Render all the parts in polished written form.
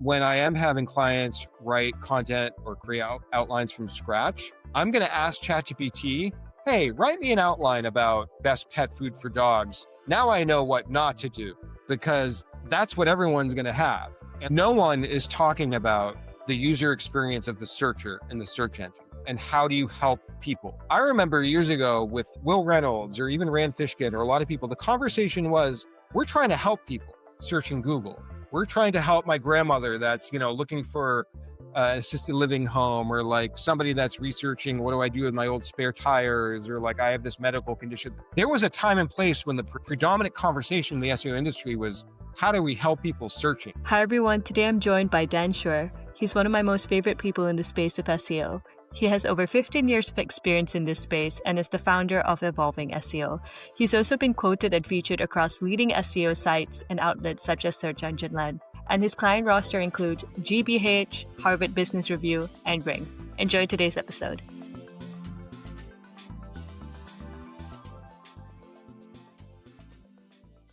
when I am having clients write content or create outlines from scratch, I'm going to ask ChatGPT, hey, write me an outline about best pet food for dogs. Now I know what not to do, because that's what everyone's going to have. And no one is talking about the user experience of the searcher in the search engine. And how do you help people? I remember years ago with Will Reynolds or even Rand Fishkin or a lot of people, the conversation was, we're trying to help people searching Google. We're trying to help my grandmother that's, looking for an assisted living home, or like somebody that's researching, what do I do with my old spare tires? Or like, I have this medical condition. There was a time and place when the predominant conversation in the SEO industry was, how do we help people searching? Hi everyone, today I'm joined by Dan Shure. He's one of my most favorite people in the space of SEO. He has over 15 years of experience in this space and is the founder of Evolving SEO. He's also been quoted and featured across leading SEO sites and outlets such as Search Engine Land. And his client roster includes GBH, Harvard Business Review, and Ring. Enjoy today's episode.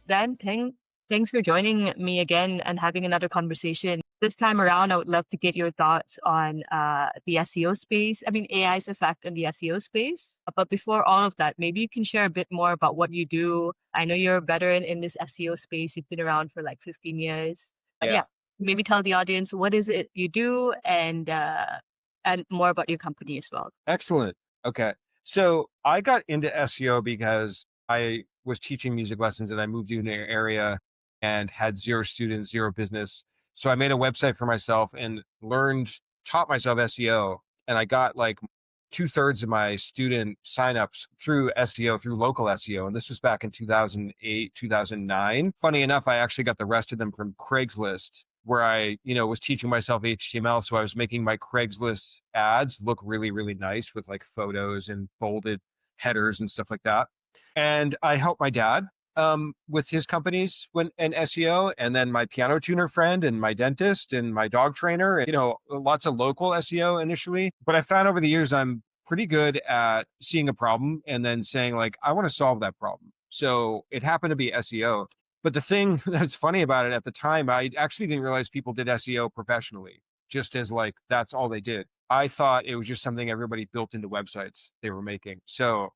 Dan, thanks for joining me again and having another conversation. This time around, I would love to get your thoughts on the SEO space. I mean, AI's effect on the SEO space. But before all of that, maybe you can share a bit more about what you do. I know you're a veteran in this SEO space. You've been around for like 15 years. Yeah, maybe tell the audience, what is it you do, and more about your company as well. Excellent. Okay. So I got into SEO because I was teaching music lessons and I moved to an area and had 0 students, 0 business. So I made a website for myself and taught myself SEO. And I got like 2/3 of my student signups through SEO, through local SEO. And this was back in 2008, 2009. Funny enough, I actually got the rest of them from Craigslist, where I, was teaching myself HTML. So I was making my Craigslist ads look really, really nice with like photos and bolded headers and stuff like that. And I helped my dad with his companies and SEO, and then my piano tuner friend and my dentist and my dog trainer, and, lots of local SEO initially. But I found over the years, I'm pretty good at seeing a problem and then saying like, I want to solve that problem. So it happened to be SEO. But the thing that's funny about it at the time, I actually didn't realize people did SEO professionally, just as like, that's all they did. I thought it was just something everybody built into websites they were making. So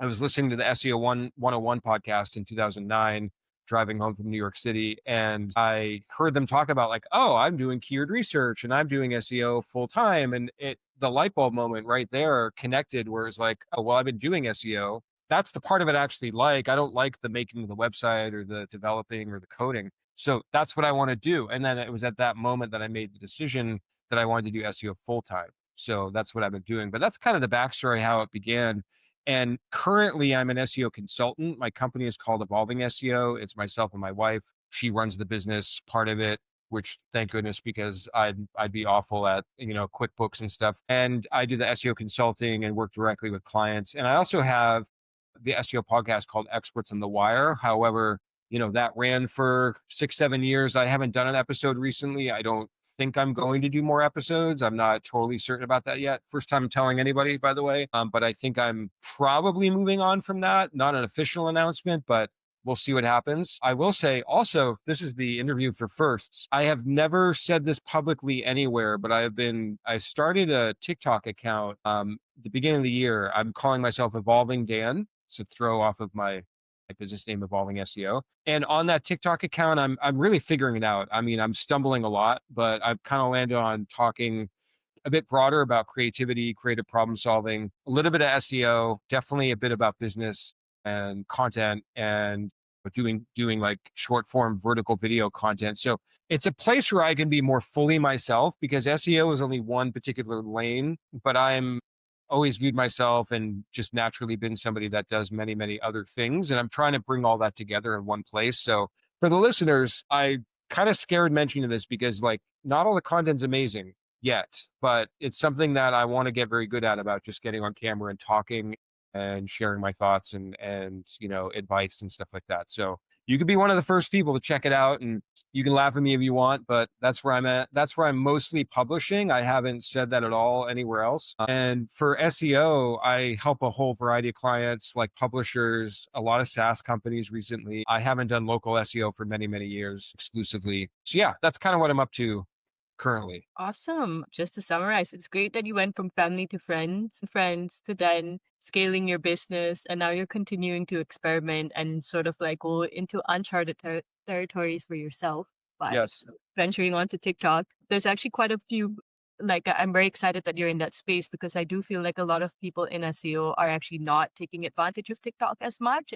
I was listening to the SEO 101 podcast in 2009, driving home from New York City. And I heard them talk about like, oh, I'm doing keyword research and I'm doing SEO full time. And the light bulb moment right there connected, where it's like, oh, well, I've been doing SEO. That's the part of it I actually like. I don't like the making of the website or the developing or the coding. So that's what I want to do. And then it was at that moment that I made the decision that I wanted to do SEO full time. So that's what I've been doing. But that's kind of the backstory, how it began. And currently I'm an SEO consultant. My company is called Evolving SEO. It's myself and my wife. She runs the business part of it, which thank goodness, because I'd be awful at, QuickBooks and stuff. And I do the SEO consulting and work directly with clients. And I also have the SEO podcast called Experts on the Wire. However, that ran for 6-7 years. I haven't done an episode recently. I don't think I'm going to do more episodes. I'm not totally certain about that yet. First time telling anybody, by the way. But I think I'm probably moving on from that. Not an official announcement, but we'll see what happens. I will say also, this is the interview for firsts. I have never said this publicly anywhere, but I started a TikTok account the beginning of the year. I'm calling myself Evolving Dan. So throw off of my business name, Evolving SEO. And on that TikTok account, I'm really figuring it out. I mean, I'm stumbling a lot, but I've kind of landed on talking a bit broader about creativity, creative problem solving, a little bit of SEO, definitely a bit about business and content, and doing like short form vertical video content. So it's a place where I can be more fully myself, because SEO is only one particular lane, but I'm always viewed myself and just naturally been somebody that does many, many other things. And I'm trying to bring all that together in one place. So for the listeners, I kind of scared mentioning this because like not all the content's amazing yet, but it's something that I want to get very good at, about just getting on camera and talking and sharing my thoughts and advice and stuff like that. So You could be one of the first people to check it out, and you can laugh at me if you want, but that's where I'm at. That's where I'm mostly publishing. I haven't said that at all anywhere else. And for SEO, I help a whole variety of clients like publishers, a lot of SaaS companies recently. I haven't done local SEO for many, many years exclusively. So yeah, that's kind of what I'm up to currently. Awesome. Just to summarize, it's great that you went from family to friends to then scaling your business, and now you're continuing to experiment and sort of like go into uncharted territories for yourself by Yes. venturing onto TikTok. There's actually quite a few. Like, I'm very excited that you're in that space because I do feel like a lot of people in SEO are actually not taking advantage of TikTok as much,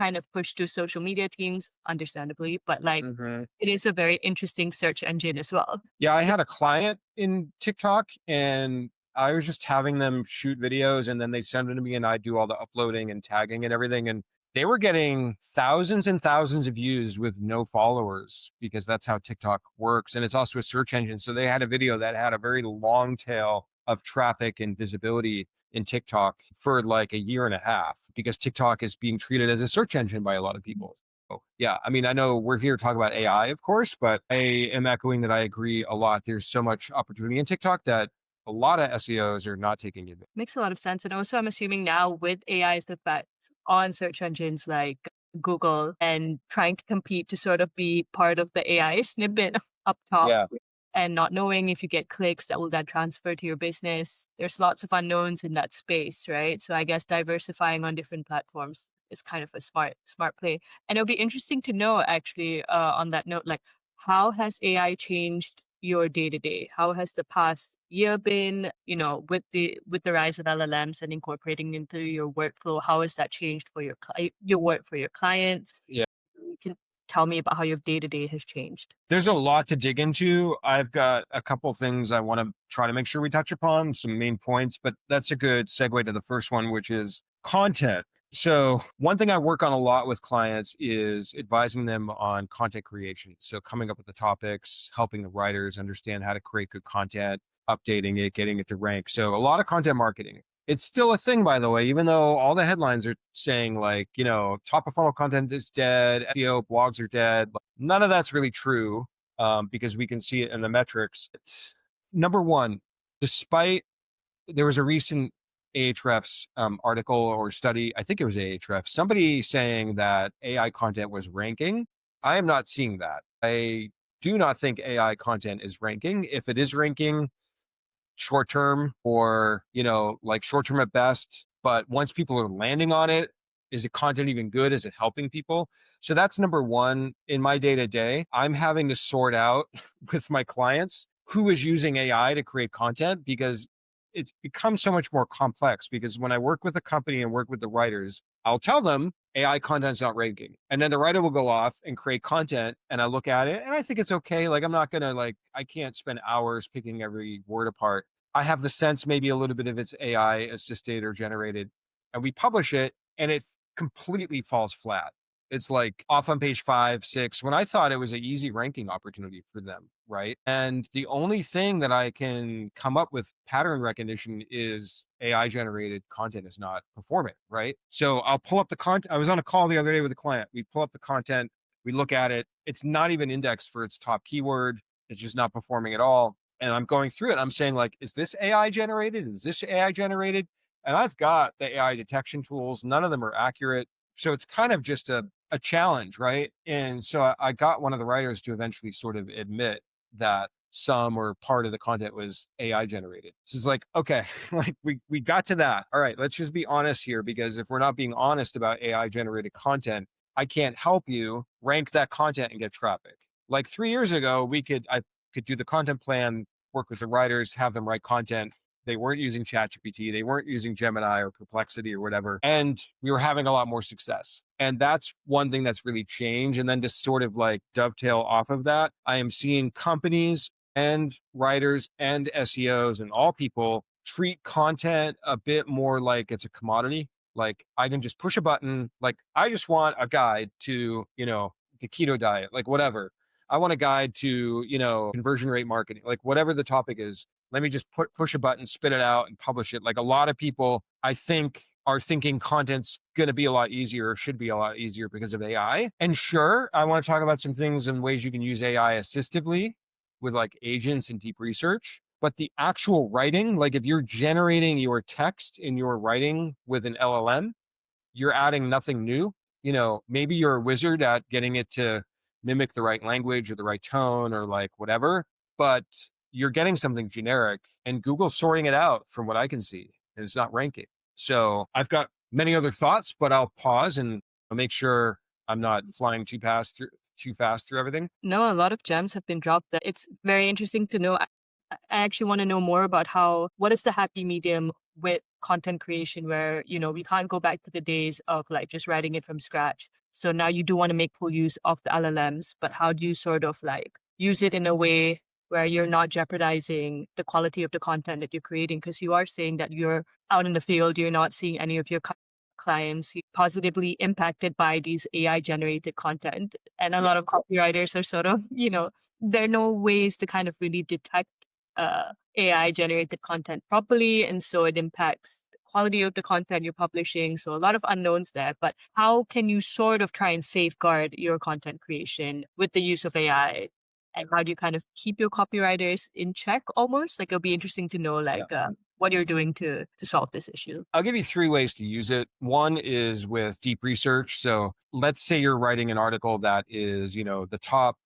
kind of pushed to social media teams, understandably, but like Mhm. it is a very interesting search engine as well. Yeah, I So had a client in TikTok and I was just having them shoot videos and then they send them to me and I do all the uploading and tagging and everything. And they were getting thousands and thousands of views with no followers because that's how TikTok works. And it's also a search engine. So they had a video that had a very long tail of traffic and visibility in TikTok for like a year and a half because TikTok is being treated as a search engine by a lot of people. Oh, yeah. I mean, I know we're here to talk about AI, of course, but I am echoing that I agree a lot. There's so much opportunity in TikTok that a lot of SEOs are not taking advantage. makes a lot of sense. And also, I'm assuming now with AI's effect on search engines like Google and trying to compete to sort of be part of the AI snippet up top Yeah. and not knowing if you get clicks that will then transfer to your business. There's lots of unknowns in that space, right? So I guess diversifying on different platforms is kind of a smart play. And it'll be interesting to know actually on that note, like how has AI changed your day to day? How has the past year been, with the rise of LLMs and incorporating into your workflow? How has that changed for your work for your clients? Yeah. You can tell me about how your day to day has changed. There's a lot to dig into. I've got a couple things I want to try to make sure we touch upon, some main points, but that's a good segue to the first one, which is content. So, one thing I work on a lot with clients is advising them on content creation. So, coming up with the topics, helping the writers understand how to create good content, updating it, getting it to rank. So, a lot of content marketing. It's still a thing, by the way, even though all the headlines are saying, like, top of funnel content is dead, SEO blogs are dead. None of that's really true because we can see it in the metrics. Number one, despite there was a recent Ahrefs article or study, I think it was Ahrefs, somebody saying that AI content was ranking. I am not seeing that. I do not think AI content is ranking. If it is ranking, short term or, like short term at best. But once people are landing on it, is the content even good? Is it helping people? So that's number one in my day to day. I'm having to sort out with my clients who is using AI to create content because it's become so much more complex. Because when I work with a company and work with the writers, I'll tell them AI content's not ranking. And then the writer will go off and create content and I look at it and I think it's okay. Like I'm not gonna I can't spend hours picking every word apart. I have the sense maybe a little bit of it's AI assisted or generated. And we publish it and it completely falls flat. It's like off on page 5, 6, when I thought it was an easy ranking opportunity for them, right? And the only thing that I can come up with pattern recognition is AI generated content is not performing, right? So I'll pull up the content. I was on a call the other day with a client. We pull up the content, we look at it. It's not even indexed for its top keyword. It's just not performing at all. And I'm going through it. I'm saying, like, is this AI generated? Is this AI generated? And I've got the AI detection tools. None of them are accurate. So it's kind of just a challenge, right? And so I got one of the writers to eventually sort of admit that some or part of the content was AI generated. So it's like, okay, like we got to that. All right, let's just be honest here because if we're not being honest about AI generated content, I can't help you rank that content and get traffic. Like 3 years ago, I could do the content plan, work with the writers, have them write content. They weren't using ChatGPT, they weren't using Gemini or Perplexity or whatever, and we were having a lot more success. And that's one thing that's really changed. And then to sort of like dovetail off of that, I am seeing companies and writers and SEOs and all people treat content a bit more like it's a commodity. Like I can just push a button. Like I just want a guide to, the keto diet, like whatever. I want a guide to, conversion rate marketing, like whatever the topic is. Let me just push a button, spit it out and publish it. Like a lot of people, I think, are thinking content's going to be a lot easier or should be a lot easier because of AI. And sure, I want to talk about some things and ways you can use AI assistively with like agents and deep research. But the actual writing, like if you're generating your text in your writing with an LLM, you're adding nothing new. You know, maybe you're a wizard at getting it to mimic the right language or the right tone or like whatever, but you're getting something generic and Google's sorting it out from what I can see, and it's not ranking. So I've got many other thoughts, but I'll pause and I'll make sure I'm not flying too fast through everything. No, a lot of gems have been dropped. It's very interesting to know. I actually want to know more about what is the happy medium with content creation where, we can't go back to the days of like just writing it from scratch. So now you do want to make full use of the LLMs, but how do you sort of like use it in a way where you're not jeopardizing the quality of the content that you're creating? Because you are saying that you're out in the field, you're not seeing any of your clients positively impacted by these AI generated content. And a lot of copywriters are sort of, there are no ways to kind of really detect AI generated content properly. And so it impacts the quality of the content you're publishing. So a lot of unknowns there. But how can you sort of try and safeguard your content creation with the use of AI? And how do you kind of keep your copywriters in check almost? Like it'll be interesting to know like what you're doing to solve this issue. I'll give you three ways to use it. One is with deep research. So let's say you're writing an article that is, the top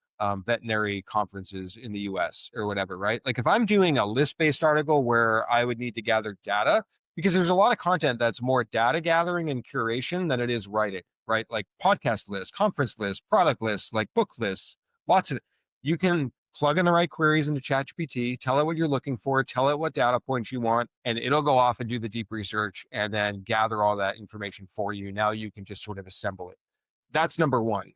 veterinary conferences in the US or whatever, right? Like if I'm doing a list-based article where I would need to gather data, because there's a lot of content that's more data gathering and curation than it is writing, right? Like podcast lists, conference lists, product lists, like book lists, lots of it. You can plug in the right queries into ChatGPT, tell it what you're looking for, tell it what data points you want, and it'll go off and do the deep research and then gather all that information for you. Now you can just sort of assemble it. That's number one.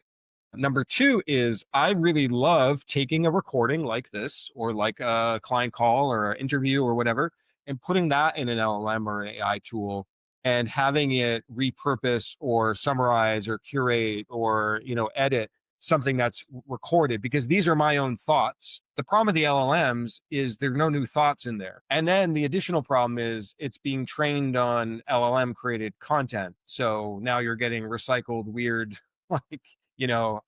Number two is I really love taking a recording like this or like a client call or an interview or whatever and putting that in an LLM or an AI tool and having it repurpose or summarize or curate or, edit something that's recorded because these are my own thoughts. The problem with the LLMs is there are no new thoughts in there. And then the additional problem is it's being trained on LLM created content. So now you're getting recycled weird, like,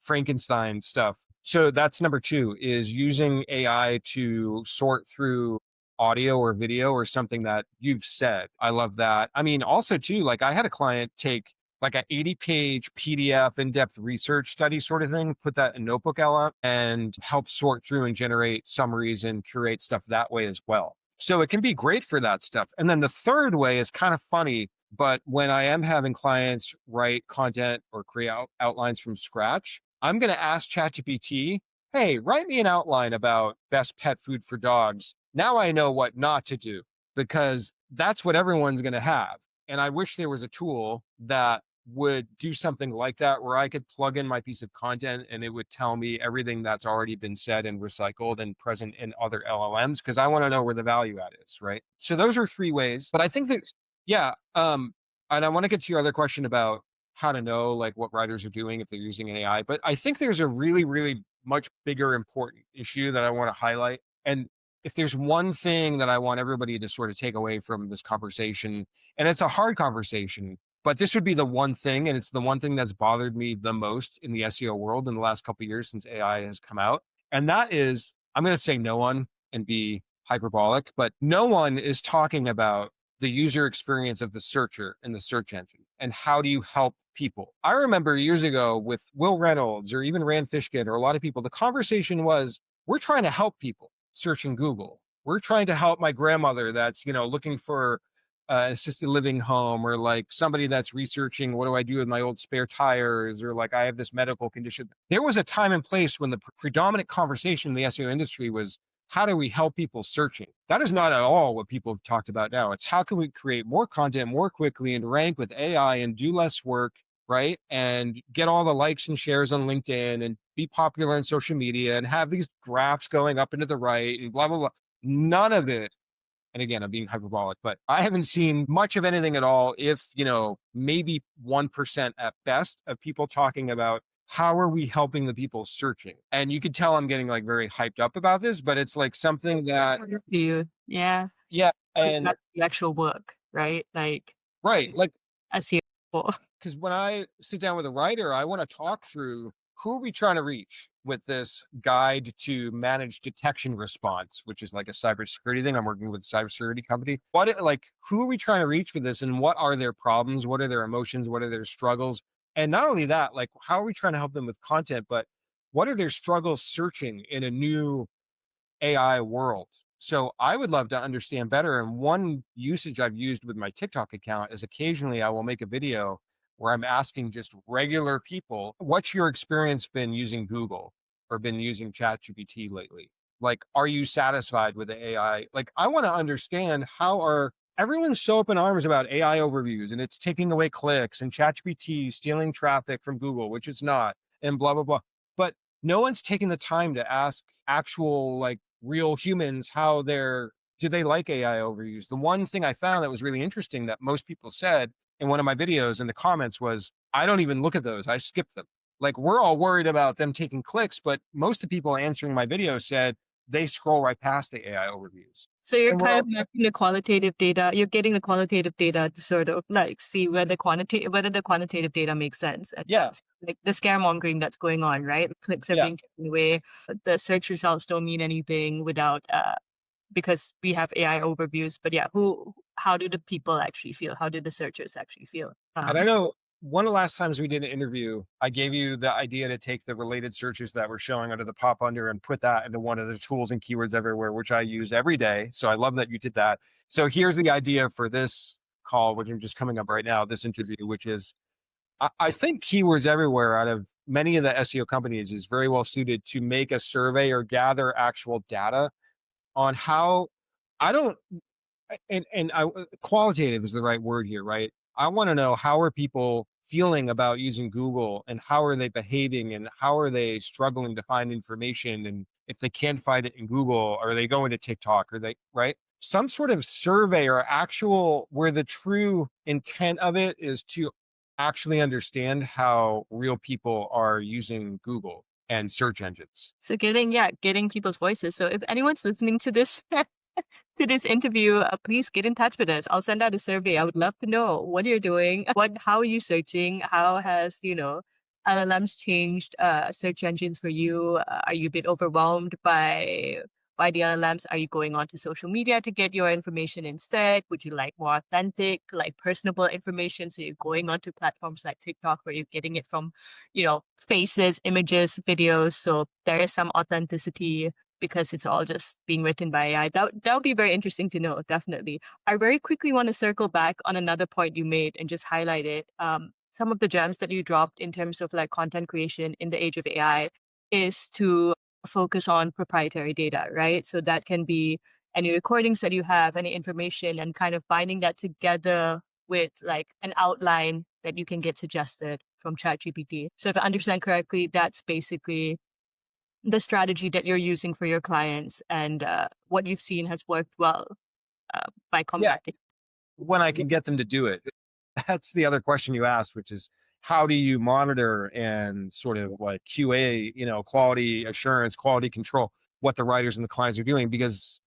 Frankenstein stuff. So that's number two is using AI to sort through audio or video or something that you've said. I love that. I mean, also too, like I had a client take like an 80-page PDF in-depth research study sort of thing, put that in Notebook LM and help sort through and generate summaries and curate stuff that way as well. So it can be great for that stuff. And then the third way is kind of funny, but when I am having clients write content or create outlines from scratch, I'm going to ask ChatGPT, hey, write me an outline about best pet food for dogs. Now I know what not to do because that's what everyone's going to have. And I wish there was a tool that would do something like that where I could plug in my piece of content and it would tell me everything that's already been said and recycled and present in other LLMs because I want to know where the value add is, right? So those are three ways. But I think that, yeah, and I want to get to your other question about how to know like what writers are doing if they're using AI. But I think there's a really, really much bigger important issue that I want to highlight. And if there's one thing that I want everybody to sort of take away from this conversation, and it's a hard conversation, but this would be the one thing, and it's the one thing that's bothered me the most in the SEO world in the last couple of years since AI has come out. And that is, I'm going to say no one and be hyperbolic, but no one is talking about the user experience of the searcher in the search engine and how do you help people. I remember years ago with Will Reynolds or even Rand Fishkin or a lot of people, the conversation was, we're trying to help people searching Google. We're trying to help my grandmother that's, looking for an assisted living home or like somebody that's researching, what do I do with my old spare tires? Or like, I have this medical condition. There was a time and place when the predominant conversation in the SEO industry was, how do we help people searching? That is not at all what people have talked about now. It's how can we create more content more quickly and rank with AI and do less work, right? And get all the likes and shares on LinkedIn and be popular on social media and have these graphs going up into the right and blah, blah, blah. None of it. And again, I'm being hyperbolic, but I haven't seen much of anything at all. If, maybe 1% at best of people talking about how are we helping the people searching? And you could tell I'm getting like very hyped up about this, but it's like something that, You, yeah, yeah. And that's the actual work, right? Like, right. Like SEO for? Because when I sit down with a writer, I want to talk through who are we trying to reach with this guide to manage detection response, which is like a cybersecurity thing. I'm working with a cybersecurity company. Who are we trying to reach with this, and what are their problems? What are their emotions? What are their struggles? And not only that, like, how are we trying to help them with content, but what are their struggles searching in a new AI world? So I would love to understand better. And one usage I've used with my TikTok account is occasionally I will make a video where I'm asking just regular people, what's your experience been using Google or been using ChatGPT lately? Like, are you satisfied with the AI? Like, I want to understand how are everyone's so up in arms about AI overviews and it's taking away clicks and ChatGPT stealing traffic from Google, which it's not, and blah, blah, blah. But no one's taking the time to ask actual, like, real humans how do they like AI overviews. The one thing I found that was really interesting that most people said in one of my videos in the comments was, I don't even look at those, I skip them. Like, we're all worried about them taking clicks, but most of the people answering my video said they scroll right past the AI overviews. So you're And we're kind all, of mapping the qualitative data. You're getting the qualitative data to sort of like see whether the quantitative data makes sense. And yeah, that's like the scaremongering that's going on, right? Clicks are yeah. being taken away. The search results don't mean anything without because we have AI overviews. But yeah, how do the people actually feel? How do the searchers actually feel? And I know one of the last times we did an interview, I gave you the idea to take the related searches that were showing under the pop under and put that into one of the tools and keywords everywhere, which I use every day. So I love that you did that. So here's the idea for this call, which I'm just coming up right now, this interview, which is I think keywords everywhere out of many of the SEO companies is very well suited to make a survey or gather actual data on how I don't and qualitative is the right word here, right? I want to know, how are people feeling about using Google and how are they behaving and how are they struggling to find information, and if they can't find it in Google, are they going to TikTok, or they, right? Some sort of survey or actual where the true intent of it is to actually understand how real people are using Google and search engines. So getting people's voices. So if anyone's listening to this to this interview, please get in touch with us. I'll send out a survey. I would love to know what you're doing. How are you searching? How has, LLMs changed search engines for you? Are you a bit overwhelmed by the LLMs? Are you going onto social media to get your information instead? Would you like more authentic, like personable information? So you're going onto platforms like TikTok where you're getting it from, faces, images, videos. So there is some authenticity because it's all just being written by AI. That would be very interesting to know, definitely. I very quickly want to circle back on another point you made and just highlight it. Some of the gems that you dropped in terms of like content creation in the age of AI is to focus on proprietary data, right? So that can be any recordings that you have, any information, and kind of binding that together with like an outline that you can get suggested from ChatGPT. So if I understand correctly, that's basically the strategy that you're using for your clients, and what you've seen has worked well by Yeah, combating. when I can get them to do it. That's the other question you asked, which is, how do you monitor and sort of like QA, quality assurance, quality control, what the writers and the clients are doing? Because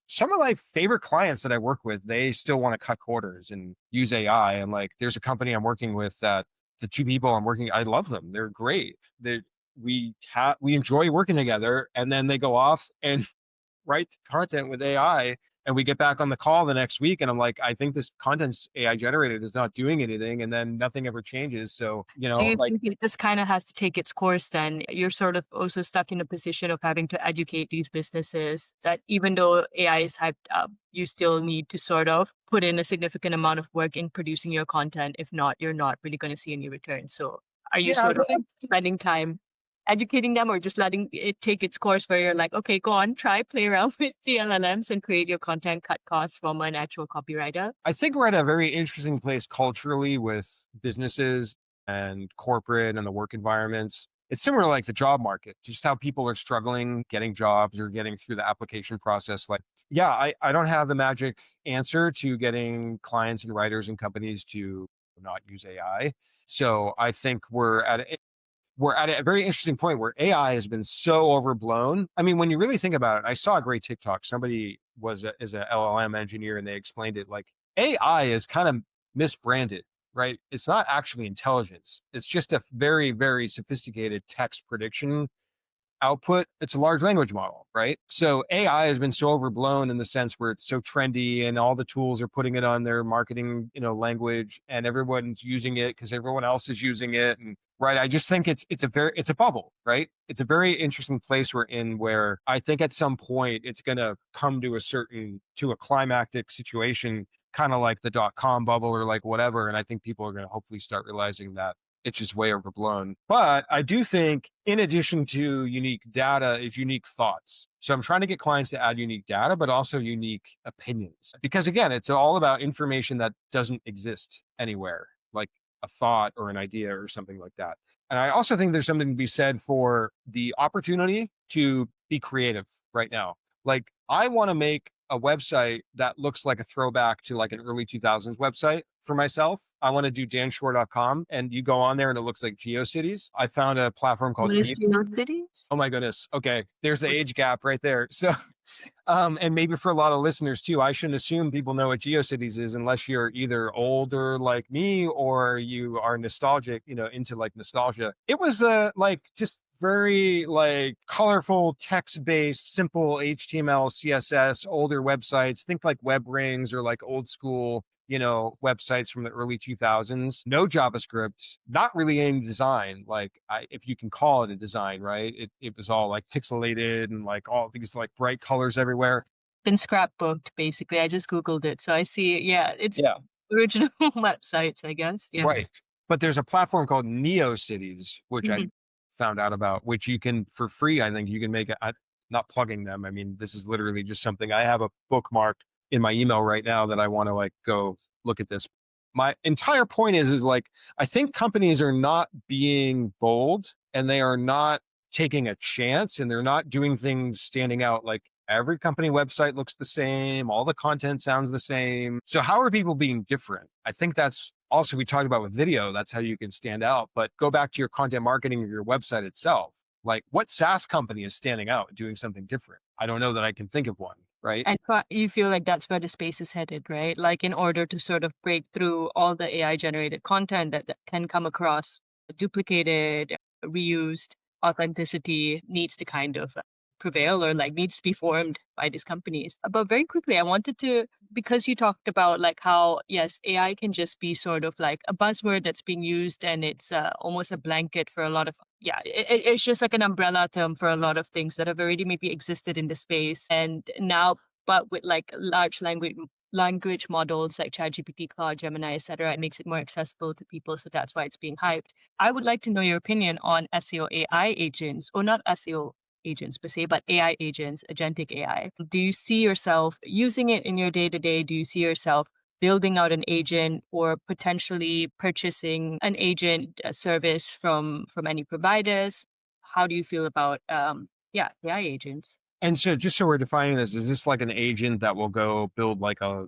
some of my favorite clients that I work with, they still want to cut corners and use AI. And like, there's a company I'm working with that the two people I love them. They're great. We enjoy working together, and then they go off and write content with AI, and we get back on the call the next week and I'm like, I think this content's AI generated, is not doing anything, and then nothing ever changes. So, Do you like, think it just kind of has to take its course then? You're sort of also stuck in a position of having to educate these businesses that even though AI is hyped up, you still need to sort of put in a significant amount of work in producing your content. If not, you're not really going to see any return. So are you yeah, I sort of think spending time educating them or just letting it take its course where you're like, okay, go on, play around with the LLMs and create your content, cut costs from an actual copywriter? I think we're at a very interesting place culturally with businesses and corporate and the work environments. It's similar to like the job market, just how people are struggling getting jobs or getting through the application process. Like, yeah, I don't have the magic answer to getting clients and writers and companies to not use AI. So I think we're at a very interesting point where AI has been so overblown. I mean, when you really think about it, I saw a great TikTok. Somebody is a LLM engineer, and they explained it like AI is kind of misbranded. right? It's not actually intelligence. It's just a very, very sophisticated text prediction output. It's a large language model, right? So AI has been so overblown in the sense where it's so trendy and all the tools are putting it on their marketing, language, and everyone's using it because everyone else is using it. And right, I just think it's a bubble, right? It's a very interesting place we're in where I think at some point it's gonna come to a climactic situation, kind of like the .com bubble or like whatever. And I think people are gonna hopefully start realizing that it's just way overblown. But I do think, in addition to unique data, is unique thoughts. So I'm trying to get clients to add unique data, but also unique opinions. Because again, it's all about information that doesn't exist anywhere, like a thought or an idea or something like that. And I also think there's something to be said for the opportunity to be creative right now. Like, I want to make a website that looks like a throwback to like an early 2000s website for myself. I want to do danshure.com, and you go on there and it looks like GeoCities. I found a platform called What is GeoCities? Oh my goodness. Okay. There's the age gap right there. So, and maybe for a lot of listeners too, I shouldn't assume people know what GeoCities is unless you're either older like me or you are nostalgic, into like nostalgia. It was like just very like colorful text-based, simple HTML, CSS, older websites. Think like web rings or like old school websites from the early 2000s. No JavaScript, not really any design. Like, if you can call it a design, right? It was all like pixelated and like all these like bright colors everywhere. Been scrapbooked, basically. I just Googled it. So I see, yeah, it's Yeah, original websites, I guess. Yeah. right. But there's a platform called NeoCities, which I Mhm. found out about, which you can for free. I think you can make it. Not plugging them. I mean, this is literally just something I have a bookmark in my email right now that I want to like go look at this. My entire point is like, I think companies are not being bold and they are not taking a chance and they're not doing things standing out. Like, every company website looks the same, all the content sounds the same. So how are people being different? I think that's also, we talked about with video, that's how you can stand out. But go back to your content marketing of your website itself. Like, what SaaS company is standing out and doing something different? I don't know that I can think of one, right? And you feel like that's where the space is headed, right? Like, in order to sort of break through all the AI generated content that can come across duplicated, reused, authenticity needs to kind of prevail or like needs to be formed by these companies. But very quickly, I wanted to, because you talked about like how, yes, AI can just be sort of like a buzzword that's being used and it's almost a blanket for a lot of, yeah, it's just like an umbrella term for a lot of things that have already maybe existed in the space. And now, but with like large language models like ChatGPT, Claude, Gemini, etc., it makes it more accessible to people. So that's why it's being hyped. I would like to know your opinion on SEO AI agents, or not SEO agents per se, but AI agents, agentic AI. Do you see yourself using it in your day to day? Do you see yourself building out an agent or potentially purchasing an agent service from any providers? How do you feel about AI agents? And so, just so we're defining this, is this like an agent that will go build like a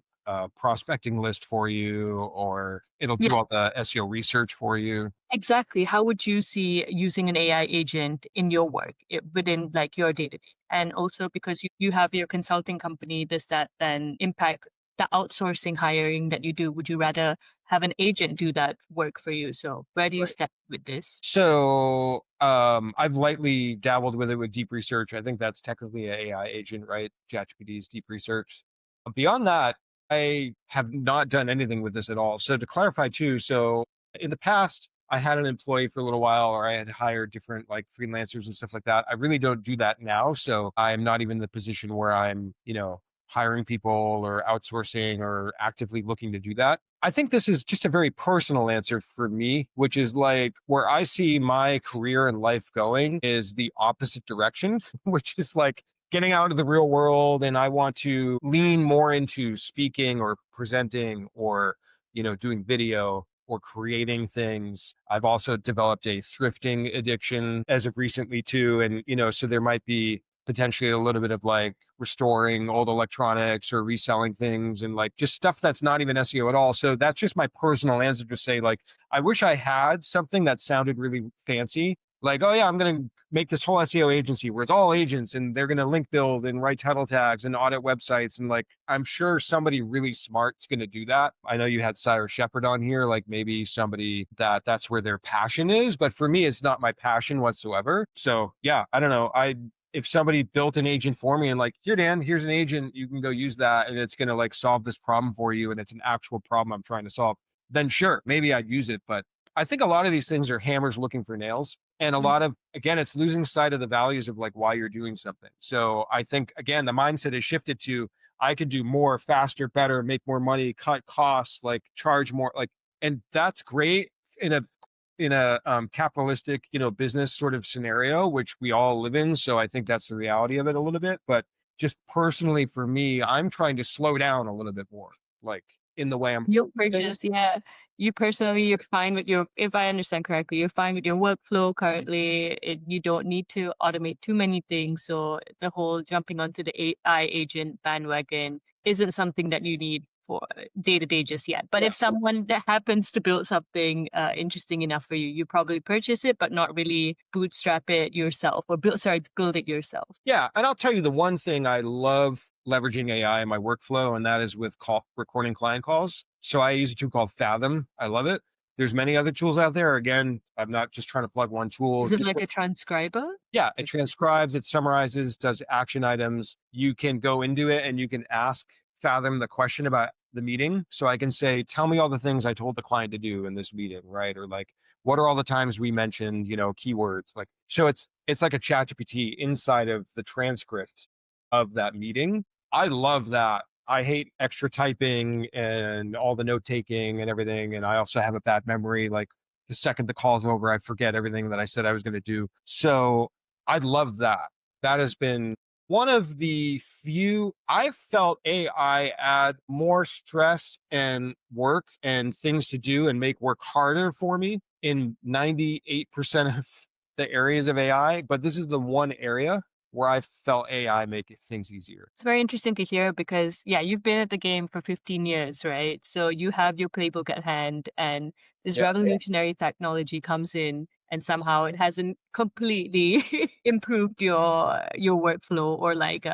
prospecting list for you, or it'll Yeah, do all the SEO research for you? exactly. How would you see using an AI agent in your work within like your day to day? And also because you have your consulting company, does that then impact the outsourcing hiring that you do? Would you rather have an agent do that work for you? So where do you Right. step with this? So, I've lightly dabbled with it with deep research. I think that's technically an AI agent, right? ChatGPT's deep research. Beyond that, I have not done anything with this at all. So to clarify too, so in the past, I had an employee for a little while, or I had hired different like freelancers and stuff like that. I really don't do that now. So I'm not even in the position where I'm, hiring people or outsourcing or actively looking to do that. I think this is just a very personal answer for me, which is like where I see my career and life going is the opposite direction, which is like getting out into the real world. And I want to lean more into speaking or presenting or, doing video or creating things. I've also developed a thrifting addiction as of recently too. And, so there might be potentially a little bit of like restoring old electronics or reselling things and like just stuff that's not even SEO at all. So that's just my personal answer to say, like, I wish I had something that sounded really fancy. Like, oh yeah, I'm going to make this whole SEO agency where it's all agents and they're going to link build and write title tags and audit websites. And like, I'm sure somebody really smart's going to do that. I know you had Cyrus Shepard on here, like maybe somebody that's where their passion is. But for me, it's not my passion whatsoever. So yeah, I don't know. If somebody built an agent for me and like, here, Dan, here's an agent, you can go use that and it's going to like solve this problem for you. And it's an actual problem I'm trying to solve, then sure, maybe I'd use it. But I think a lot of these things are hammers looking for nails. And a lot of, again, it's losing sight of the values of like why you're doing something. So I think, again, the mindset has shifted to I could do more, faster, better, make more money, cut costs, like charge more, like, and that's great in a capitalistic, business sort of scenario, which we all live in. So I think that's the reality of it a little bit. But just personally for me, I'm trying to slow down a little bit more, like in the way I'm. You'll purchase, yeah. You personally, you're fine with your, if I understand correctly, you're fine with your workflow currently. You don't need to automate too many things. So the whole jumping onto the AI agent bandwagon isn't something that you need for day to day just yet. But Yeah. if someone that happens to build something interesting enough for you, you probably purchase it, but not really bootstrap it yourself or build it yourself. Yeah. And I'll tell you the one thing I love leveraging AI in my workflow, and that is with recording client calls. So I use a tool called Fathom. I love it. There's many other tools out there. Again, I'm not just trying to plug one tool. Is it like a transcriber? Yeah, it transcribes, it summarizes, does action items. You can go into it and you can ask Fathom the question about the meeting. So I can say, tell me all the things I told the client to do in this meeting, right? Or like, what are all the times we mentioned, keywords? Like, so it's like a chat GPT inside of the transcript of that meeting. I love that. I hate extra typing and all the note taking and everything. And I also have a bad memory. Like the second the call's over, I forget everything that I said I was going to do. So I love that. That has been one of the few I've felt AI add more stress and work and things to do and make work harder for me in 98% of the areas of AI. But this is the one area where I felt AI make things easier. It's very interesting to hear because, yeah, you've been at the game for 15 years, right? So you have your playbook at hand, and this revolutionary technology comes in, and somehow it hasn't completely improved your workflow or like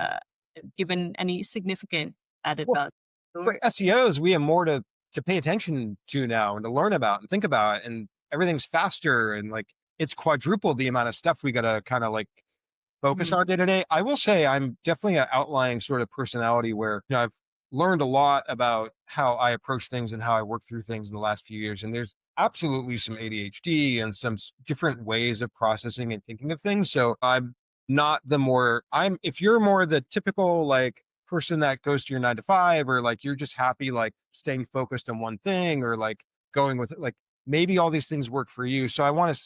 given any significant added Well, value. for SEOs, we have more to pay attention to now and to learn about and think about, and everything's faster and like it's quadrupled the amount of stuff we got to kind of like focus on day to day. I will say I'm definitely an outlying sort of personality where I've learned a lot about how I approach things and how I work through things in the last few years. And there's absolutely some ADHD and some different ways of processing and thinking of things. So I'm not if you're more the typical like person that goes to your 9 to 5, or like you're just happy like staying focused on one thing or like going with it, like maybe all these things work for you. So I want to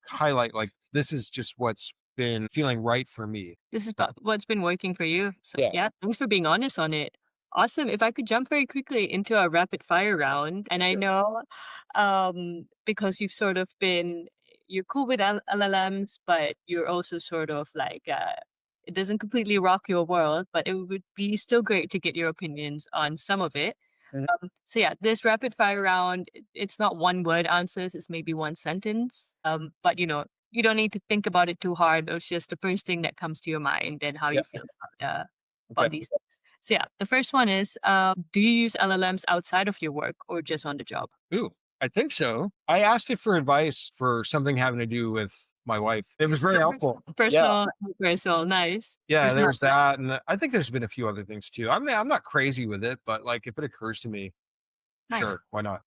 highlight like this is just what's been feeling right for me. This is what's been working for you. So Yeah. yeah, thanks for being honest on it. Awesome. If I could jump very quickly into a rapid fire round, and I Sure. know because you're cool with LLMs, but you're also sort of like it doesn't completely rock your world, but it would be still great to get your opinions on some of it. Mhm. So yeah, this rapid fire round, it's not one word answers, it's maybe one sentence. But you don't need to think about it too hard. It's just the first thing that comes to your mind and how Yeah. you feel about Okay. these things. So yeah, the first one is, do you use LLMs outside of your work or just on the job? Ooh, I think so. I asked it for advice for something having to do with my wife. It was very So helpful. Yeah. personal, nice. Yeah, there Personal, was that. And I think there's been a few other things too. I mean, I'm not crazy with it, but like if it occurs to me, nice. sure, why not?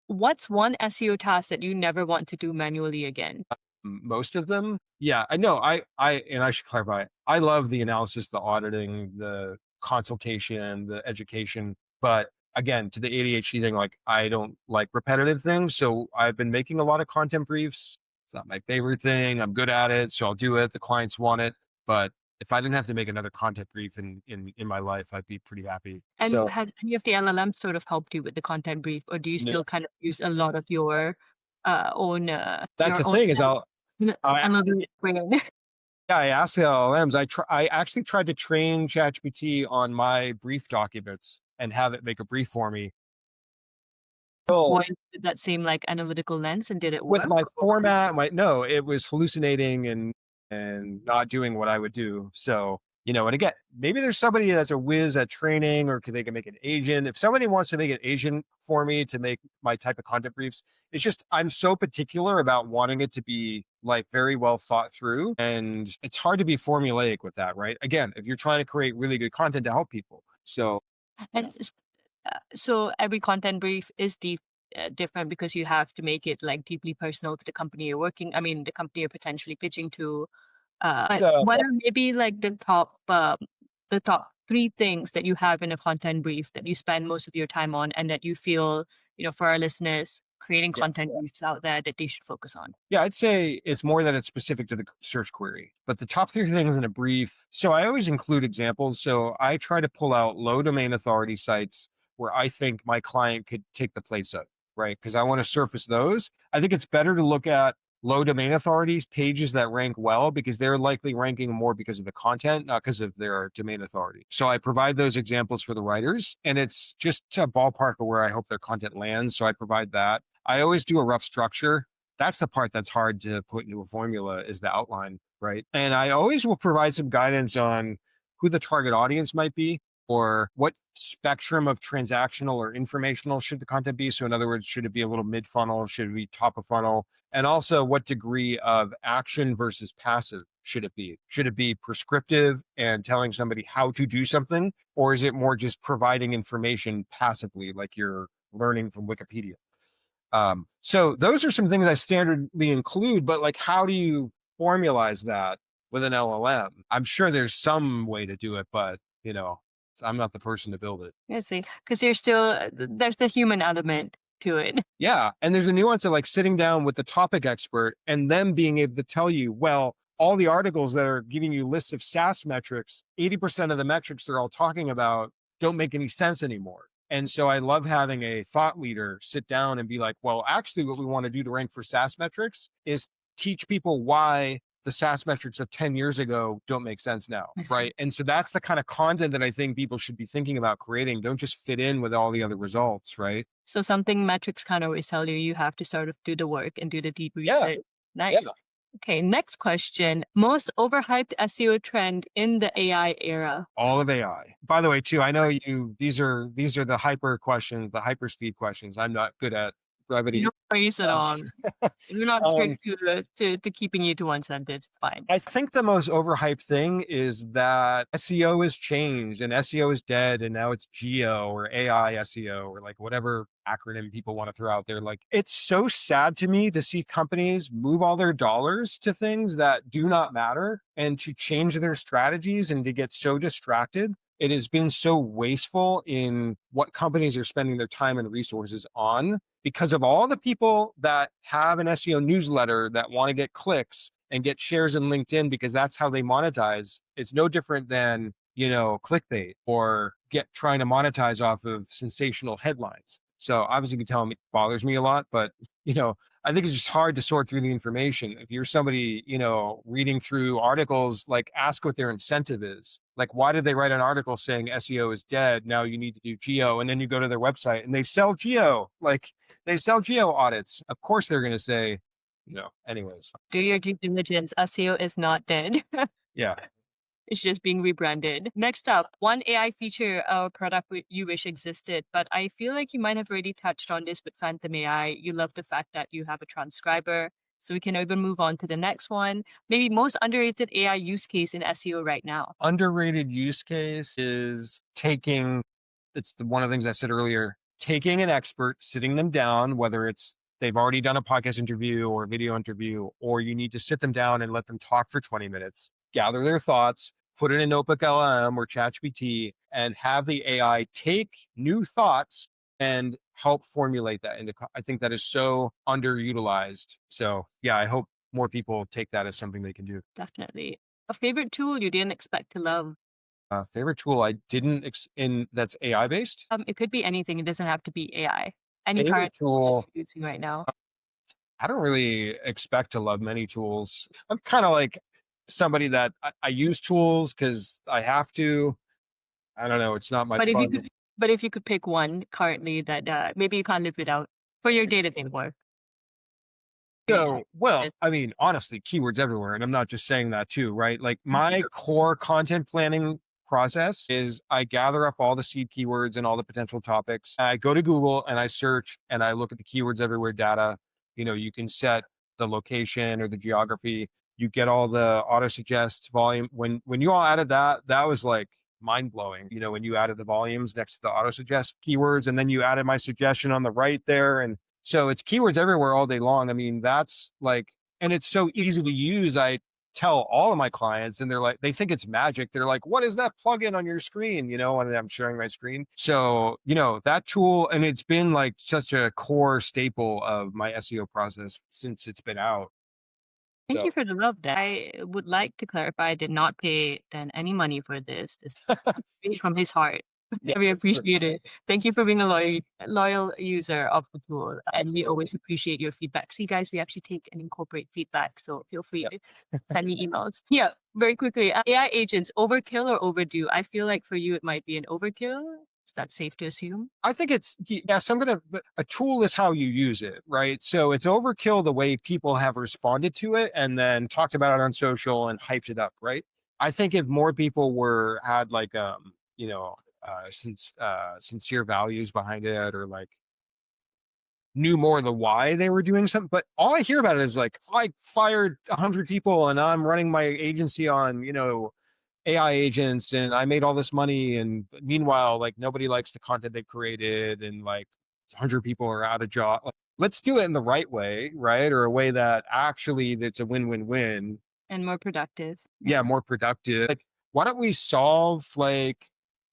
What's one SEO task that you never want to do manually again? Most of them. Yeah, I know. And I should clarify, I love the analysis, the auditing, the consultation, the education. But again, to the ADHD thing, like I don't like repetitive things. So I've been making a lot of content briefs. It's not my favorite thing. I'm good at it. So I'll do it. The clients want it. But if I didn't have to make another content brief in my life, I'd be pretty happy. And So has any of the LLMs sort of helped you with the content brief, or do you no, still kind of use a lot of your own that's the thing is I analytic brain? yeah, I asked the LLMs. I actually tried to train ChatGPT on my brief documents and have it make a brief for me. Oh, Voice with that same like analytical lens, and did it with work? my format, no, it was hallucinating and and not doing what I would do. So, and again, maybe there's somebody that's a whiz at training or they can make an agent. If somebody wants to make an agent for me to make my type of content briefs, it's just I'm so particular about wanting it to be like very well thought through. And it's hard to be formulaic with that, right? Again, if you're trying to create really good content to help people. So And so every content brief is different because you have to make it like deeply personal to the company you're working. I mean, the company you're potentially pitching to. But so what are maybe like the top three things that you have in a content brief that you spend most of your time on, and that you feel, for our listeners, creating yeah. content briefs out there that they should focus on? Yeah, I'd say it's more that it's specific to the search query. But the top three things in a brief. So I always include examples. So I try to pull out low domain authority sites where I think my client could take the place of, right? Because I want to surface those. I think it's better to look at low domain authorities, pages that rank well, because they're likely ranking more because of the content, not because of their domain authority. So I provide those examples for the writers, and it's just a ballpark of where I hope their content lands. So I provide that. I always do a rough structure. That's the part that's hard to put into a formula, is the outline, right? And I always will provide some guidance on who the target audience might be, or what spectrum of transactional or informational should the content be. So in other words, should it be a little mid funnel? Should it be top of funnel? And also what degree of action versus passive should it be? Should it be prescriptive and telling somebody how to do something? Or is it more just providing information passively, like you're learning from Wikipedia? So those are some things I standardly include, but like, how do you formalize that with an LLM? I'm sure there's some way to do it, but I'm not the person to build it. I see, because you're still there's the human element to it. Yeah. And there's a nuance of like sitting down with the topic expert and them being able to tell you, well, all the articles that are giving you lists of SaaS metrics, 80% of the metrics they're all talking about don't make any sense anymore. And so I love having a thought leader sit down and be like, well, actually, what we want to do to rank for SaaS metrics is teach people why the SaaS metrics of 10 years ago don't make sense now. I see. Right. And so that's the kind of content that I think people should be thinking about creating. Don't just fit in with all the other results. Right. So something metrics kind of always tell you have to sort of do the work and do the deep Yeah. research. Yeah. Nice. Okay, next question. Most overhyped SEO trend in the AI era. All of AI. By the way, too, I know these are the hyper questions, the hyper speed questions. I'm not good at brevity. No worries at all. We're not Um, strict to keeping you to one sentence. It's fine. I think the most overhyped thing is that SEO has changed and SEO is dead, and now it's geo or AI SEO or like whatever acronym people want to throw out there. Like, it's so sad to me to see companies move all their dollars to things that do not matter and to change their strategies and to get so distracted. It has been so wasteful in what companies are spending their time and resources on, because of all the people that have an SEO newsletter that want to get clicks and get shares in LinkedIn because that's how they monetize. It's no different than, clickbait or trying to monetize off of sensational headlines. So obviously you can tell me it bothers me a lot, but I think it's just hard to sort through the information. If you're somebody, reading through articles, like ask what their incentive is. Like, why did they write an article saying SEO is dead? Now you need to do geo. And then you go to their website and they sell geo. Like, they sell geo audits. Of course they're going to say, anyways. Do your due diligence. SEO is not dead. Yeah. It's just being rebranded. Next up, one AI feature or product you wish existed, but I feel like you might have already touched on this with Phantom AI. You love the fact that you have a transcriber. So we can even move on to the next one. Maybe most underrated AI use case in SEO right now. Underrated use case is one of the things I said earlier, taking an expert, sitting them down, whether it's they've already done a podcast interview or a video interview, or you need to sit them down and let them talk for 20 minutes, gather their thoughts, put it in a notebook LLM or ChatGPT, and have the AI take new thoughts and help formulate that into. I think that is so underutilized. So yeah, I hope more people take that as something they can do. Definitely. A favorite tool you didn't expect to love? Favorite tool I didn't that's AI based. It could be anything. It doesn't have to be AI. Any Favorite current tool. you're using right now? I don't really expect to love many tools. I'm kind of like somebody that I use tools because I have to. I don't know. It's not my But fun. if you could pick one currently that maybe you can't live without for your day-to-day work. So, well, I mean, honestly, keywords everywhere. And I'm not just saying that too, right? Like my core content planning process is I gather up all the seed keywords and all the potential topics. I go to Google and I search and I look at the keywords everywhere data. You can set the location or the geography. You get all the auto suggest volume. When you all added that, that was like mind blowing. When you added the volumes next to the auto suggest keywords, and then you added my suggestion on the right there, and so it's keywords everywhere all day long. I mean, that's like, and it's so easy to use. I tell all of my clients and they're like, they think it's magic. They're like, what is that plugin on your screen? And I'm sharing my screen. So, that tool, and it's been like such a core staple of my SEO process since it's been out. Thank you So for the love. Dan. I would like to clarify, I did not pay Dan any money for this. This is straight from his heart. yeah, We for sure. appreciate it. Thank you for being a loyal user of the tool. And we always appreciate your feedback. See, guys, we actually take and incorporate feedback. So feel free Yeah. to send me emails. Yeah, very quickly. AI agents, overkill or overdue? I feel like for you, it might be an overkill. Is that safe to assume? I think it's, yes, but a tool is how you use it, right? So it's overkill the way people have responded to it and then talked about it on social and hyped it up, right? I think if more people had like, sincere values behind it, or like knew more the why they were doing something. But all I hear about it is like, I fired 100 people and I'm running my agency on, AI agents and I made all this money. And meanwhile, like nobody likes the content they created and like 100 people are out of job. Like, let's do it in the right way, right? Or a way that actually that's a win-win-win. And more productive. Yeah, more productive. Like, why don't we solve like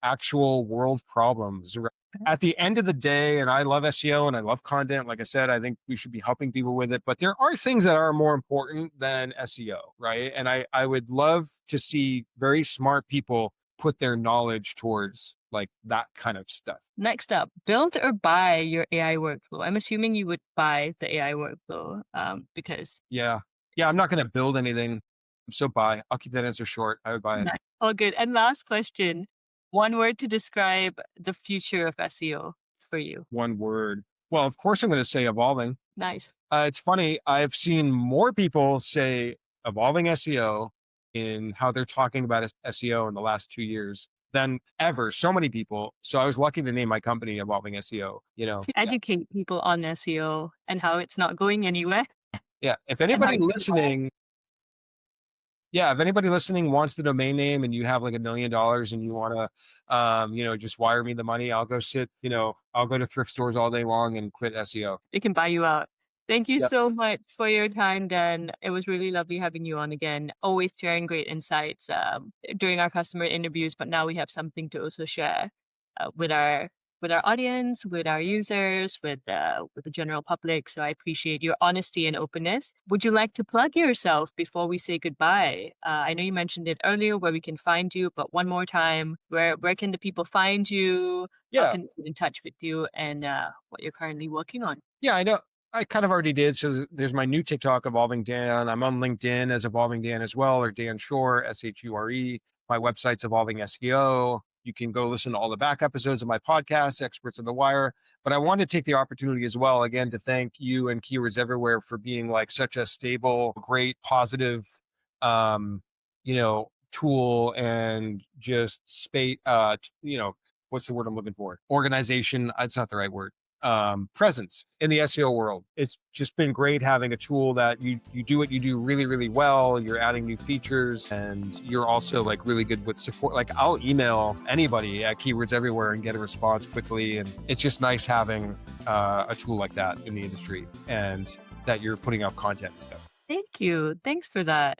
actual world problems? At the end of the day, and I love SEO and I love content. Like I said, I think we should be helping people with it, but there are things that are more important than SEO, right? And I would love to see very smart people put their knowledge towards like that kind of stuff. Next up, build or buy your AI workflow. I'm assuming you would buy the AI workflow because. Yeah. Yeah. I'm not going to build anything. So buy. I'll keep that answer short. I would buy it. All good. And last question, one word to describe the future of SEO for you. One word. Well, of course, I'm going to say evolving. Nice. It's funny. I've seen more people say evolving SEO in how they're talking about SEO in the last 2 years than ever. So many people. So I was lucky to name my company Evolving SEO. Educate people on SEO and how it's not going anywhere. Yeah. If And how anybody you listening, yeah, if anybody listening wants the domain name and you have like $1 million and you want to, just wire me the money, I'll go I'll go to thrift stores all day long and quit SEO. They can buy you out. Thank you Yep. so much for your time, Dan. It was really lovely having you on again. Always sharing great insights during our customer interviews, but now we have something to also share with our audience, with our users, with the general public. So I appreciate your honesty and openness. Would you like to plug yourself before we say goodbye? I know you mentioned it earlier where we can find you, but one more time, where can the people find you? How Yeah. can they get in touch with you and what you're currently working on? Yeah, I know. I kind of already did. So there's my new TikTok, Evolving Dan. I'm on LinkedIn as Evolving Dan as well, or Dan Shure, Shure. My website's Evolving SEO. You can go listen to all the back episodes of my podcast, Experts on the Wire. But I want to take the opportunity as well, again, to thank you and Keywords Everywhere for being like such a stable, great, positive, tool and just space, what's the word I'm looking for? Organization. It's not the right word. Presence in the SEO world. It's just been great having a tool that you do what you do really, really well. You're adding new features and you're also like really good with support. Like I'll email anybody at Keywords Everywhere and get a response quickly. And it's just nice having a tool like that in the industry and that you're putting out content and stuff. Thank you. Thanks for that.